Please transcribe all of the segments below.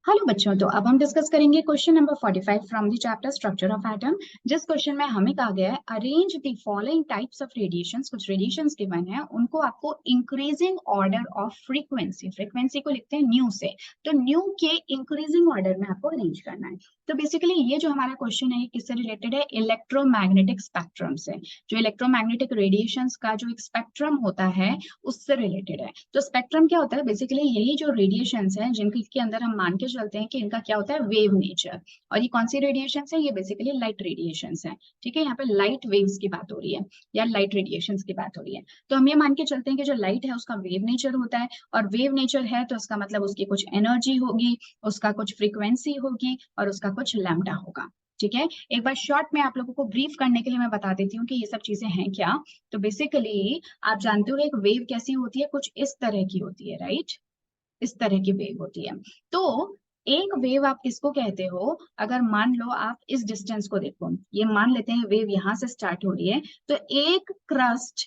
Hello बच्चों, तो अब हम डिस्कस करेंगे question number 45 from the chapter structure of atom. जिस क्वेश्चन में हमें कहा गया है arrange the following types of radiations. कुछ रेडिएशंस गिवन है, उनको आपको increasing order of frequency, frequency को लिखते हैं न्यू से, तो न्यू के इंक्रीजिंग ऑर्डर में आपको अरेंज करना है। तो बेसिकली ये जो हमारा क्वेश्चन है ये किससे रिलेटेड है? इलेक्ट्रोमैग्नेटिक स्पेक्ट्रम से। जो इलेक्ट्रोमैग्नेटिक रेडिएशंस का जो एक स्पेक्ट्रम होता है उससे रिलेटेड है। तो स्पेक्ट्रम क्या होता है? बेसिकली यही जो रेडिएशंस हैं जिनके अंदर हम मान के चलते हैं कि इनका क्या होता है, वेव नेचर। और ये कौन सी रेडिएशंस है? ये बेसिकली लाइट रेडिएशंस है। ठीक है, यहाँ पे लाइट वेव्स की बात हो रही है या लाइट रेडिएशंस की बात हो रही है। तो हम ये मान के चलते हैं कि जो लाइट है उसका वेव नेचर होता है, और वेव नेचर है तो उसका मतलब उसकी कुछ एनर्जी होगी, उसका कुछ फ्रीक्वेंसी होगी और उसका कुछ लैम्डा होगा। ठीक है, एक बार शॉर्ट में आप लोगों को ब्रीफ करने के लिए मैं बता देती हूँ कि ये सब चीजें हैं क्या। तो बेसिकली आप जानते हो एक वेव कैसी होती है, कुछ इस तरह की होती है, राइट? इस तरह की वेव होती है। तो एक वेव आप किसको कहते हो? अगर मान लो आप इस डिस्टेंस को देखो, ये मान लेते हैं वेव यहां से स्टार्ट हो रही है, तो एक क्रस्ट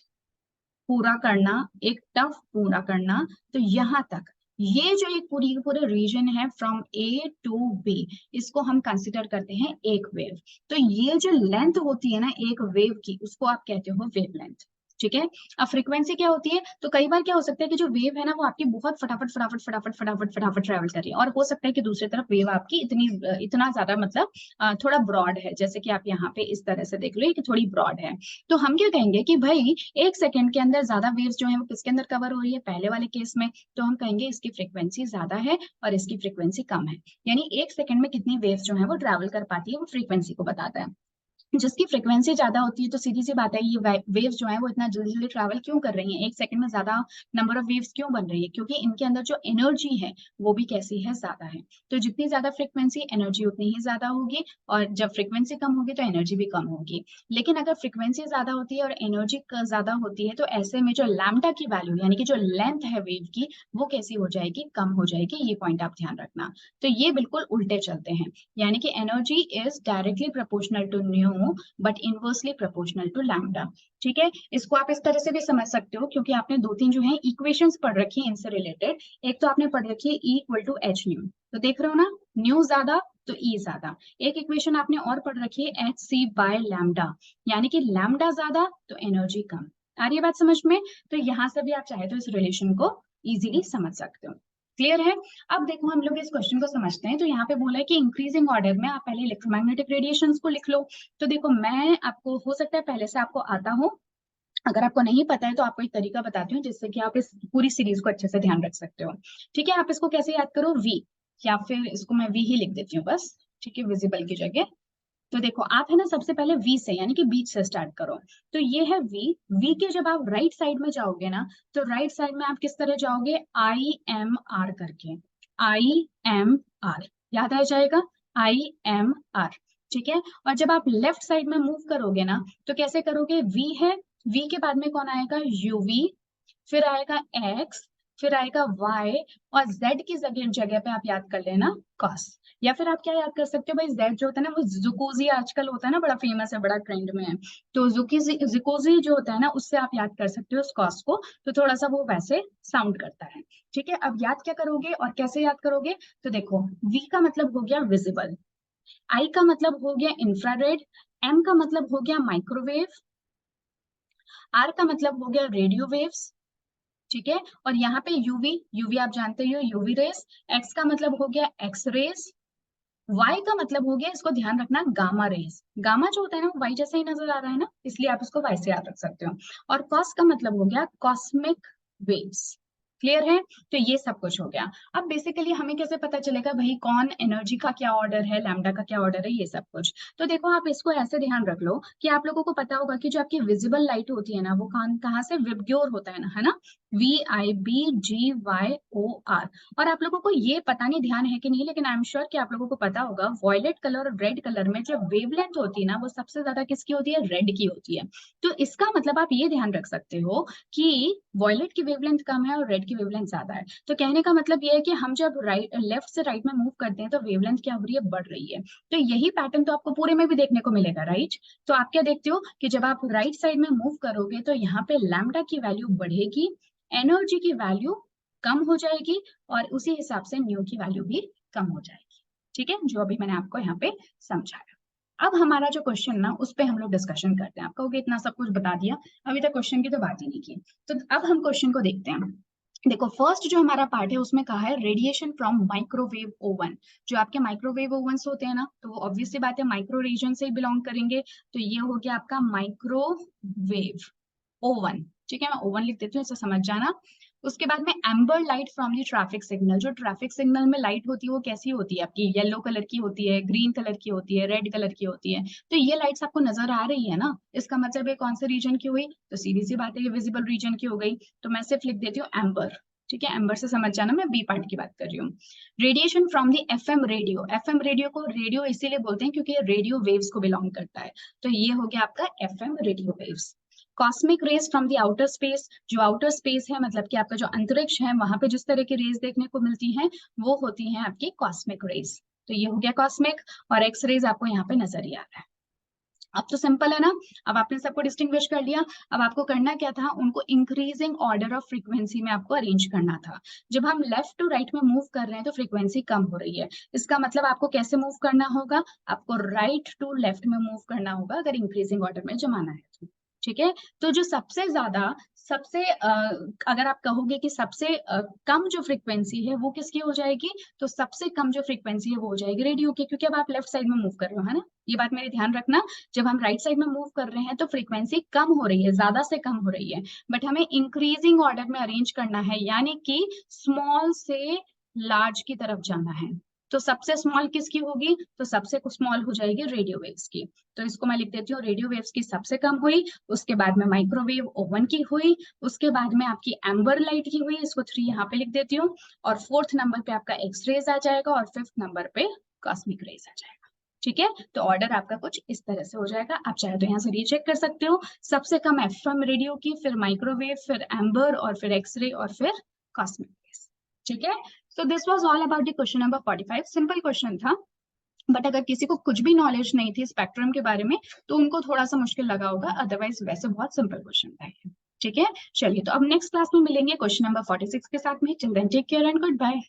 पूरा करना, एक टफ पूरा करना, तो यहां तक ये जो एक पूरी पूरे रीजन है फ्रॉम ए टू बी, इसको हम कंसिडर करते हैं एक वेव। तो ये जो लेंथ होती है ना एक वेव की, उसको आप कहते हो वेव लेंथ। ठीक है, अब फ्रीक्वेंसी क्या होती है? तो कई बार क्या हो सकता है कि जो वेव है ना वो आपकी बहुत फटाफट फटाफट फटाफट फटाफट फटाफट ट्रेवल कर रही है, और हो सकता है कि दूसरी तरफ वेव आपकी इतना ज्यादा मतलब थोड़ा ब्रॉड है, जैसे कि आप यहाँ पे इस तरह से देख लो कि थोड़ी ब्रॉड है। तो हम क्या कहेंगे कि भाई एक सेकंड के अंदर ज्यादा वेव्स जो है वो किसके अंदर कवर हो रही है? पहले वाले केस में। तो हम कहेंगे इसकी फ्रीक्वेंसी ज्यादा है और इसकी फ्रीक्वेंसी कम है। यानी एक सेकंड में कितनी वेव्स जो है वो ट्रैवल कर पाती है, वो फ्रीक्वेंसी को बताता है। जिसकी फ्रीक्वेंसी ज्यादा होती है तो सीधी सी बात है ये वेव्स जो है वो इतना जल्दी जल्दी ट्रैवल क्यों कर रही हैं, एक सेकंड में ज्यादा नंबर ऑफ वेव्स क्यों बन रही है? क्योंकि इनके अंदर जो एनर्जी है वो भी कैसी है, ज्यादा है। तो जितनी ज्यादा फ्रीक्वेंसी, एनर्जी उतनी ही ज्यादा होगी, और जब फ्रीक्वेंसी कम होगी तो एनर्जी भी कम होगी। लेकिन अगर फ्रीक्वेंसी ज्यादा होती है और एनर्जी ज्यादा होती है तो ऐसे में जो लैम्डा की वैल्यू यानी कि जो लेंथ है वेव की, वो कैसी हो जाएगी? कम हो जाएगी। ये पॉइंट आप ध्यान रखना। तो ये बिल्कुल उल्टे चलते हैं, यानी कि energy is directly proportional to nu but inversely proportional to lambda. ठीक है, इसको आप इस तरह से भी समझ सकते हो, क्योंकि आपने दो तीन जो है इक्वेशंस पढ़ रखी है इनसे रिलेटेड। एक तो आपने पढ़ रखी है E equal to H nu, तो देख रहे हो ना, न्यू ज्यादा तो E ज्यादा। एक इक्वेशन आपने और पढ़ रखी है एच सी बाय लैम्डा, यानी कि लैम्डा ज्यादा तो एनर्जी कम। आ रही है बात समझ में? तो यहां से भी आप चाहे तो इस रिलेशन को इजीली समझ सकते हो। क्लियर है? अब देखो हम लोग इस क्वेश्चन को समझते हैं। तो यहाँ पे बोला है कि इंक्रीजिंग ऑर्डर में आप पहले इलेक्ट्रोमैग्नेटिक रेडिएशंस को लिख लो। तो देखो मैं आपको, हो सकता है पहले से आपको आता हो, अगर आपको नहीं पता है तो आपको एक तरीका बताती हूँ जिससे कि आप इस पूरी सीरीज को अच्छे से ध्यान रख सकते हो। ठीक है, आप इसको कैसे याद करो? वी, या फिर इसको मैं वी ही लिख देती हूँ बस। ठीक है, विजिबल की जगह। तो देखो आप है ना, सबसे पहले वी से यानी कि बीच से स्टार्ट करो। तो ये है वी। वी के जब आप राइट साइड में जाओगे ना, तो राइट साइड में आप किस तरह जाओगे? आई एम आर करके, आई एम आर, याद आ जाएगा, आई एम आर। ठीक है, और जब आप लेफ्ट साइड में मूव करोगे ना, तो कैसे करोगे? वी है, वी के बाद में कौन आएगा? यूवी, फिर आएगा एक्स, फिर आएगा वाई, और जेड की जगह जगह पे आप याद कर लेना कॉस। या फिर आप क्या याद कर सकते हो भाई, जेड जो होता है ना वो जुकोजी आजकल होता है ना, बड़ा फेमस है, बड़ा ट्रेंड में है। तो जुकोजी जो होता है ना उससे आप याद कर सकते हो उस कॉस को, तो थोड़ा सा वो वैसे साउंड करता है। ठीक है, अब याद क्या करोगे और कैसे याद करोगे? तो देखो, वी का मतलब हो गया विजिबल, आई का मतलब हो गया इंफ्रारेड, एम का मतलब हो गया माइक्रोवेव, आर का मतलब हो गया रेडियो वेव्स। ठीक है, और यहाँ पे यूवी, यूवी आप जानते हो यूवी रेस। एक्स का मतलब हो गया एक्स रेस। वाई का मतलब हो गया, इसको ध्यान रखना, गामा रेस। गामा जो होता है ना वो वाई जैसा ही नजर आ रहा है ना, इसलिए आप इसको वाई से याद रख सकते हो। और कॉस का मतलब हो गया कॉस्मिक वेव्स। क्लियर है? तो ये सब कुछ हो गया। अब बेसिकली हमें कैसे पता चलेगा भाई कौन एनर्जी का क्या ऑर्डर है, लैम्डा का क्या ऑर्डर है, ये सब कुछ। तो देखो आप इसको ऐसे ध्यान रख लो कि आप लोगों को पता होगा कि जो आपकी विजिबल लाइट होती है ना वो कहाँ से विबग्योर होता है ना VIBGYOR। और आप लोगों को ये पता नहीं ध्यान है कि नहीं, लेकिन आई एम श्योर कि आप लोगों को पता होगा वॉयलेट कलर और रेड कलर में जो वेवलेंथ होती है ना वो सबसे ज्यादा किसकी होती है? रेड की होती है। तो इसका मतलब आप ये ध्यान रख सकते हो कि वॉयलेट की वेवलेंथ कम है और रेड की वेवलेंथ ज्यादा है। तो कहने का मतलब ये है कि हम जब राइट लेफ्ट से राइट में मूव करते हैं तो वेवलेंथ क्या हो रही है? बढ़ रही है। तो यही पैटर्न तो आपको पूरे में भी देखने को मिलेगा, राइट? तो आप क्या देखते हो कि जब आप राइट साइड में मूव करोगे तो यहाँ पे लैम्डा की वैल्यू बढ़ेगी, एनर्जी की वैल्यू कम हो जाएगी और उसी हिसाब से न्यू की वैल्यू भी कम हो जाएगी। ठीक है, जो अभी मैंने आपको यहाँ पे समझाया। अब हमारा जो क्वेश्चन ना उस पे हम लोग डिस्कशन करते हैं। आप कहोगे इतना सब कुछ बता दिया, अभी तक क्वेश्चन की तो बात ही नहीं की। तो अब हम क्वेश्चन को देखते हैं। देखो फर्स्ट जो हमारा पार्ट है उसमें कहा है रेडिएशन फ्रॉम माइक्रोवेव ओवन। जो आपके माइक्रोवेव ओवन्स होते हैं ना, तो वो ऑब्वियसली बात है माइक्रो रीजन से ही बिलोंग करेंगे। तो ये हो गया आपका माइक्रोवेव ओवन। ठीक है, मैं ओवन लिख देती हूँ, इसे समझ जाना। उसके बाद में amber light from the traffic signal. जो ट्रैफिक सिग्नल में लाइट होती है वो कैसी होती है आपकी, येलो कलर की होती है, ग्रीन कलर की होती है, रेड कलर की होती है। तो ये लाइट्स आपको नजर आ रही है ना, इसका मतलब है कौन से रीजन की हुई, तो सीधी सी बात है ये विजिबल रीजन की हो गई। तो मैं सिर्फ लिख देती हूँ एम्बर। ठीक है, एम्बर से समझ जाना, मैं बी पार्ट की बात कर रही हूँ। Radiation from the FM radio. FM radio को रेडियो इसीलिए बोलते हैं क्योंकि ये रेडियो वेव्स को बिलोंग करता है। तो ये हो गया आपका FM radio waves. Cosmic rays from the outer space. जो आउटर स्पेस है मतलब कि आपका जो अंतरिक्ष है, वहां पे जिस तरह की रेज देखने को मिलती हैं वो होती हैं आपकी कॉस्मिक रेज। तो ये हो गया कॉस्मिक, और एक्स रेज आपको यहाँ पे नजर ही आ रहा है। अब तो सिंपल है ना, अब आपने सबको डिस्टिंग्विश कर लिया। अब आपको करना क्या था, उनको इंक्रीजिंग ऑर्डर ऑफ फ्रीक्वेंसी में आपको अरेंज करना था। जब हम लेफ्ट टू राइट में मूव कर रहे हैं तो फ्रीक्वेंसी कम हो रही है, इसका मतलब आपको कैसे मूव करना होगा, आपको राइट टू लेफ्ट में मूव करना होगा अगर इंक्रीजिंग ऑर्डर में जमाना है तो। ठीक है, तो जो सबसे ज्यादा सबसे अगर आप कहोगे कि सबसे कम जो फ्रीक्वेंसी है वो किसकी हो जाएगी, तो सबसे कम जो फ्रीक्वेंसी है वो हो जाएगी रेडियो की, क्योंकि अब आप लेफ्ट साइड में मूव कर रहे हो, है ना, ये बात मेरे ध्यान रखना। जब हम राइट साइड में मूव कर रहे हैं तो फ्रीक्वेंसी कम हो रही है, ज्यादा से कम हो रही है, बट हमें इंक्रीजिंग ऑर्डर में अरेंज करना है, यानी कि स्मॉल से लार्ज की तरफ जाना है। तो सबसे स्मॉल किसकी होगी, तो सबसे स्मॉल हो जाएगी रेडियो वेव्स की। तो इसको मैं लिख देती हूँ, रेडियो वेव्स की सबसे कम हुई, उसके बाद में माइक्रोवेव ओवन की हुई, उसके बाद में आपकी एम्बर लाइट की हुई, इसको 3 यहाँ पे लिख देती हूँ, और 4th नंबर पे आपका एक्स रेज आ जाएगा, और 5th नंबर पे कॉस्मिक रेज आ जाएगा। ठीक है, तो ऑर्डर आपका कुछ इस तरह से हो जाएगा। आप चाहे तो यहाँ से रीचेक कर सकते हो, सबसे कम एफएम रेडियो की, फिर माइक्रोवेव, फिर एम्बर, और फिर एक्सरे, और फिर कॉस्मिक रेज। ठीक है, so this was all about the question number 45। Simple question था, बट अगर किसी को कुछ भी नॉलेज नहीं थी स्पेक्ट्रम के बारे में तो उनको थोड़ा सा मुश्किल लगा होगा, अदरवाइज वैसे बहुत सिंपल क्वेश्चन था ये। ठीक है, चलिए तो अब नेक्स्ट क्लास में मिलेंगे क्वेश्चन नंबर 46 के साथ में। Children take care and good bye.